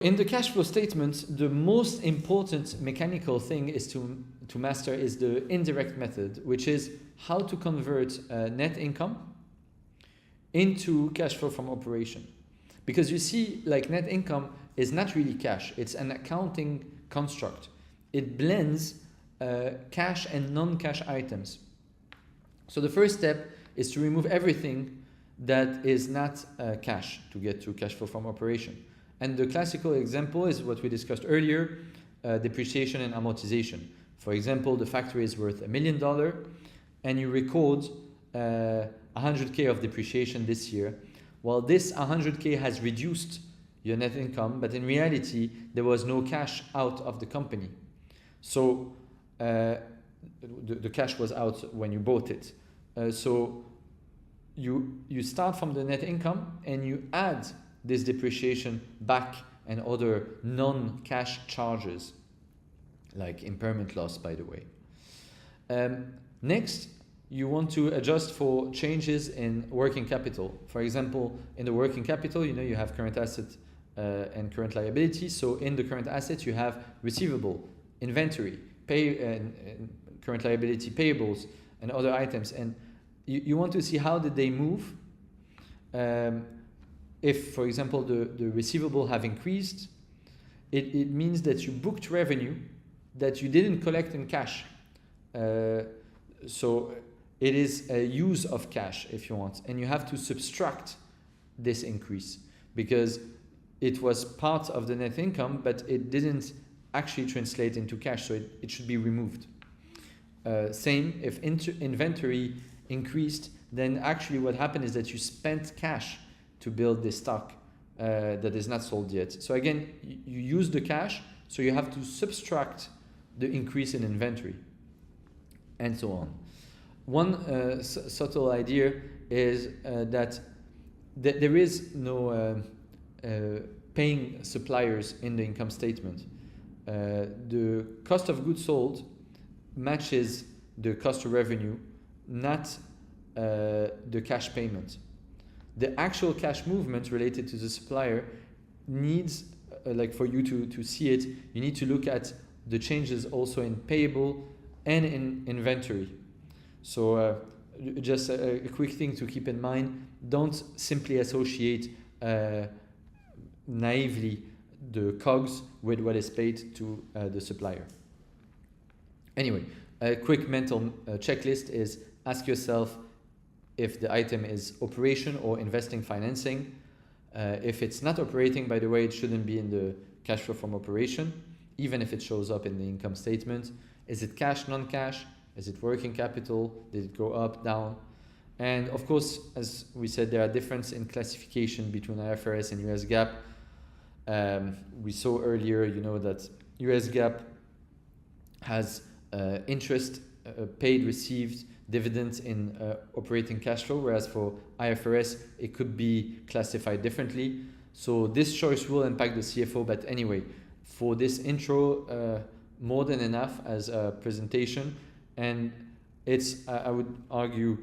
In the cash flow statement, the most important mechanical thing is to master is the indirect method, which is how to convert net income into cash flow from operation. Because you see, like, net income is not really cash, it's an accounting construct. It blends cash and non-cash items. So the first step is to remove everything that is not cash to get to cash flow from operation. And the classical example is what we discussed earlier, depreciation and amortization. For example, the factory is worth $1 million and you record 100K of depreciation this year. Well, this 100K has reduced your net income, but in reality, there was no cash out of the company. So the cash was out when you bought it. So you start from the net income and you add this depreciation back and other non-cash charges, like impairment loss, by the way. Next, you want to adjust for changes in working capital. For example, in the working capital, you have current asset and current liability. So in the current assets, you have receivable, inventory, current liability, payables, and other items. And you want to see how did they move. If, for example, the receivable have increased, it means that you booked revenue that you didn't collect in cash. So it is a use of cash, if you want. And you have to subtract this increase because it was part of the net income, but it didn't actually translate into cash, so it should be removed. Same, if inventory increased, then actually what happened is that you spent cash to build this stock that is not sold yet. So again, you use the cash, so you have to subtract the increase in inventory, and so on. One subtle idea is that there is no paying suppliers in the income statement. The cost of goods sold matches the cost of revenue, not the cash payment. The actual cash movement related to the supplier needs, like for you to see it, you need to look at the changes also in payable and in inventory. So just a quick thing to keep in mind, don't simply associate naively the COGS with what is paid to the supplier. Anyway, a quick mental checklist is ask yourself if the item is operation or investing financing. If it's not operating, by the way, it shouldn't be in the cash flow from operation, even if it shows up in the income statement. Is it cash, non-cash? Is it working capital? Did it go up, down? And of course, as we said, there are differences in classification between IFRS and US GAAP. We saw earlier, that US GAAP has interest paid, received, dividends in operating cash flow, whereas for IFRS, it could be classified differently. So this choice will impact the CFO, but anyway, for this intro, more than enough as a presentation. And it's, I would argue,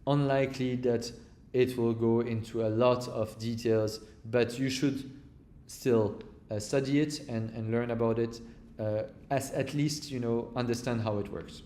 unlikely that it will go into a lot of details, but you should still study it and learn about it, as at least, understand how it works.